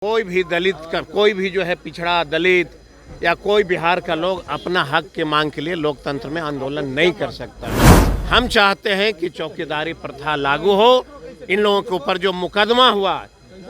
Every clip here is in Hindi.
कोई भी दलित का, कोई भी जो है पिछड़ा दलित या कोई बिहार का लोग अपना हक के मांग के लिए लोकतंत्र में आंदोलन नहीं कर सकता। हम चाहते हैं कि चौकीदारी प्रथा लागू हो, इन लोगों के ऊपर जो मुकदमा हुआ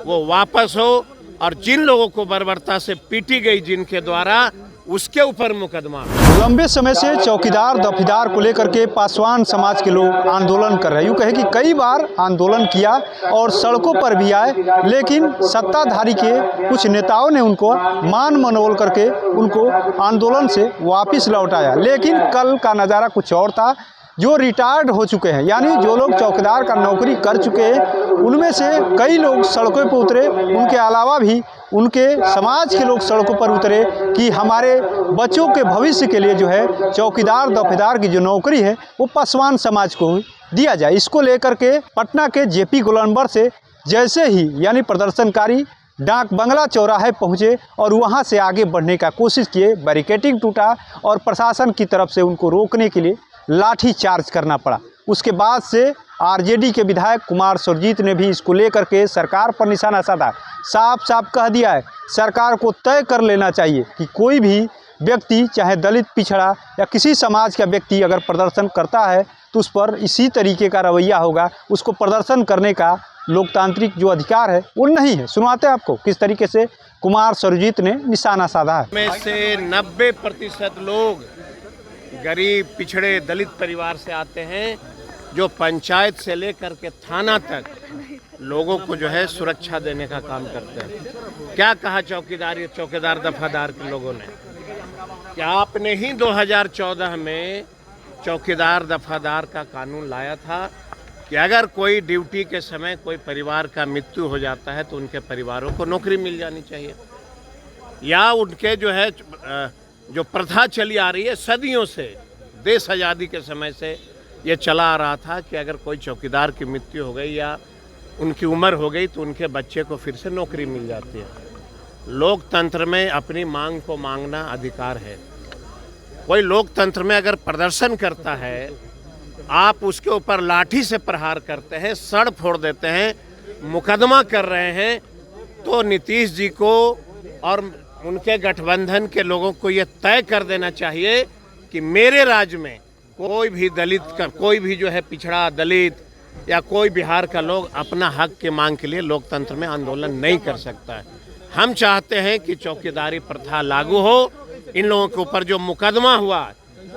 वो वापस हो और जिन लोगों को बर्बरता से पीटी गई जिनके द्वारा, उसके ऊपर मुकदमा। लंबे समय से चौकीदार दफीदार को लेकर के पासवान समाज के लोग आंदोलन कर रहे हैं। यूँ कहे कि कई बार आंदोलन किया और सड़कों पर भी आए, लेकिन सत्ताधारी के कुछ नेताओं ने उनको मान मनोबल करके उनको आंदोलन से वापस लौटाया। लेकिन कल का नज़ारा कुछ और था। जो रिटायर्ड हो चुके हैं, यानी जो लोग चौकीदार का नौकरी कर चुके हैं, उनमें से कई लोग सड़कों पर उतरे। उनके अलावा भी उनके समाज के लोग सड़कों पर उतरे कि हमारे बच्चों के भविष्य के लिए जो है चौकीदार दफेदार की जो नौकरी है वो पासवान समाज को दिया जाए। इसको लेकर के पटना के जेपी गोलंबर से जैसे ही यानी प्रदर्शनकारी डाक बंगला चौराहे पहुँचे और वहाँ से आगे बढ़ने का कोशिश किए, बैरिकेडिंग टूटा और प्रशासन की तरफ से उनको रोकने के लिए लाठी चार्ज करना पड़ा। उसके बाद से आरजेडी के विधायक कुमार सुरजीत ने भी इसको लेकर के सरकार पर निशाना साधा। साफ साफ कह दिया है, सरकार को तय कर लेना चाहिए कि कोई भी व्यक्ति, चाहे दलित पिछड़ा या किसी समाज का व्यक्ति अगर प्रदर्शन करता है तो उस पर इसी तरीके का रवैया होगा। उसको प्रदर्शन करने का लोकतांत्रिक जो अधिकार है वो नहीं है। सुनवाते हैं आपको किस तरीके से कुमार सुरजीत ने निशाना साधा है। में से 90% लोग गरीब पिछड़े दलित परिवार से आते हैं, जो पंचायत से लेकर के थाना तक लोगों को जो है सुरक्षा देने का काम करते हैं। क्या कहा चौकीदार दफादार के लोगों ने, क्या आपने ही 2014 में चौकीदार दफादार का कानून लाया था कि अगर कोई ड्यूटी के समय कोई परिवार का मृत्यु हो जाता है तो उनके परिवारों को नौकरी मिल जानी चाहिए। या उनके जो है जो प्रथा चली आ रही है सदियों से, देश आज़ादी के समय से ये चला आ रहा था कि अगर कोई चौकीदार की मृत्यु हो गई या उनकी उम्र हो गई तो उनके बच्चे को फिर से नौकरी मिल जाती है। लोकतंत्र में अपनी मांग को मांगना अधिकार है। कोई लोकतंत्र में अगर प्रदर्शन करता है, आप उसके ऊपर लाठी से प्रहार करते हैं, सड़ फोड़ देते हैं, मुकदमा कर रहे हैं, तो नीतीश जी को और उनके गठबंधन के लोगों को ये तय कर देना चाहिए कि मेरे राज्य में कोई भी दलित का, कोई भी जो है पिछड़ा दलित या कोई बिहार का लोग अपना हक के मांग के लिए लोकतंत्र में आंदोलन नहीं कर सकता है। हम चाहते हैं कि चौकीदारी प्रथा लागू हो, इन लोगों के ऊपर जो मुकदमा हुआ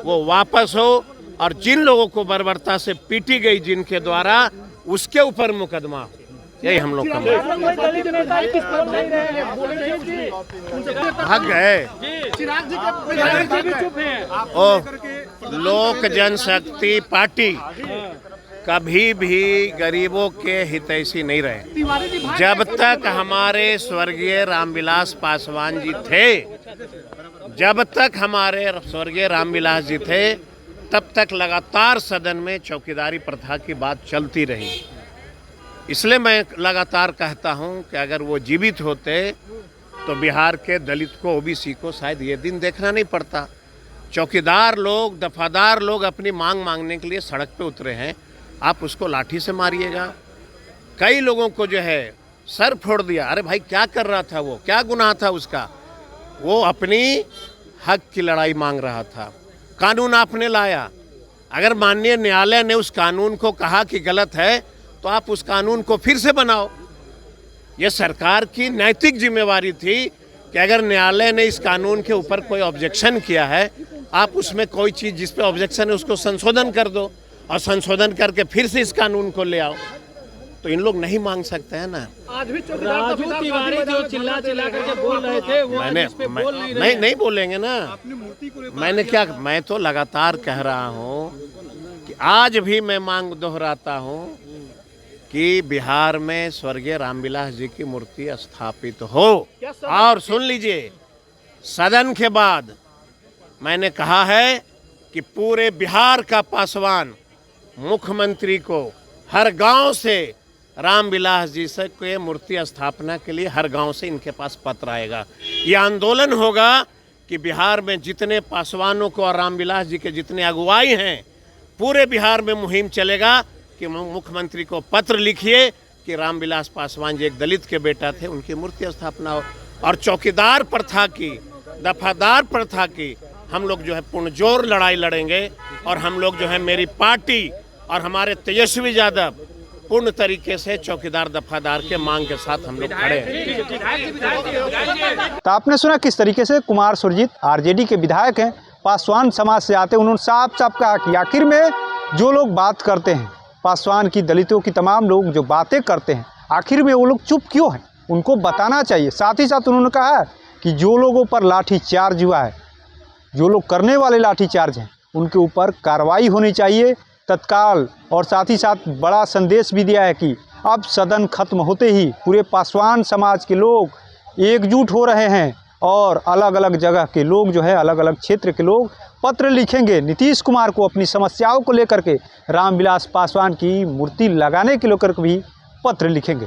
वो वापस हो और जिन लोगों को बर्बरता से पीटी गई जिनके द्वारा, उसके ऊपर मुकदमा हो। यही हम लोग का भाग गए। लोक जनशक्ति पार्टी कभी भी गरीबों के हितैषी नहीं रहे। जब तक हमारे स्वर्गीय रामविलास पासवान जी थे, जब तक हमारे स्वर्गीय रामविलास जी थे, तब तक लगातार सदन में चौकीदारी प्रथा की बात चलती रही। इसलिए मैं लगातार कहता हूं कि अगर वो जीवित होते तो बिहार के दलित को, ओबीसी को शायद ये दिन देखना नहीं पड़ता। चौकीदार लोग, दफादार लोग अपनी मांग मांगने के लिए सड़क पे उतरे हैं, आप उसको लाठी से मारिएगा। कई लोगों को जो है सर फोड़ दिया। अरे भाई क्या कर रहा था वो, क्या गुनाह था उसका? वो अपनी हक की लड़ाई मांग रहा था। कानून आपने लाया, अगर माननीय न्यायालय ने उस कानून को कहा कि गलत है तो आप उस कानून को फिर से बनाओ। ये सरकार की नैतिक जिम्मेवारी थी कि अगर न्यायालय ने इस कानून के ऊपर कोई ऑब्जेक्शन किया है, आप उसमें कोई चीज़ जिस पे ऑब्जेक्शन है उसको संशोधन कर दो और संशोधन करके फिर से इस कानून को ले आओ। तो इन लोग नहीं मांग सकते हैं ना। आज भी राजू तिवारी जो चिल्ला करके बोल रहे थे वो नहीं बोलेंगे ना। मैंने क्या, मैं तो लगातार कह रहा हूँ कि आज भी मैं मांग दोहराता हूँ कि बिहार में स्वर्गीय रामविलास जी की मूर्ति स्थापित हो। और सुन लीजिए, सदन के बाद मैंने कहा है कि पूरे बिहार का पासवान मुख्यमंत्री को हर गांव से रामविलास जी से के मूर्ति स्थापना के लिए हर गांव से इनके पास पत्र आएगा। ये आंदोलन होगा कि बिहार में जितने पासवानों को और रामविलास जी के जितने अगुवाई हैं, पूरे बिहार में मुहिम चलेगा कि मुख्यमंत्री को पत्र लिखिए कि रामविलास पासवान जी एक दलित के बेटा थे, उनकी मूर्ति स्थापना हो। और चौकीदार प्रथा की, दफादार प्रथा की हम लोग जो है पुरजोर लड़ाई लड़ेंगे। और हम लोग जो है, मेरी पार्टी और हमारे तेजस्वी यादव पूर्ण तरीके से चौकीदार दफादार के मांग के साथ हम लोग खड़े हैं। तो आपने सुना किस तरीके से कुमार सुरजीत आरजेडी के विधायक हैं, पासवान समाज से आते हैं। उन्होंने साफ साफ कहा कि आखिर में जो लोग बात करते हैं, पासवान की, दलितों की, तमाम लोग जो बातें करते हैं, आखिर में वो लोग चुप क्यों हैं, उनको बताना चाहिए। साथ ही साथ उन्होंने कहा कि जो लोगों पर लाठीचार्ज हुआ है, जो लोग करने वाले लाठीचार्ज हैं, उनके ऊपर कार्रवाई होनी चाहिए तत्काल। और साथ ही साथ बड़ा संदेश भी दिया है कि अब सदन खत्म होते ही पूरे पासवान समाज के लोग एकजुट हो रहे हैं और अलग अलग जगह के लोग जो है, अलग अलग क्षेत्र के लोग पत्र लिखेंगे नीतीश कुमार को अपनी समस्याओं को लेकर के, रामविलास पासवान की मूर्ति लगाने के लेकर भी पत्र लिखेंगे।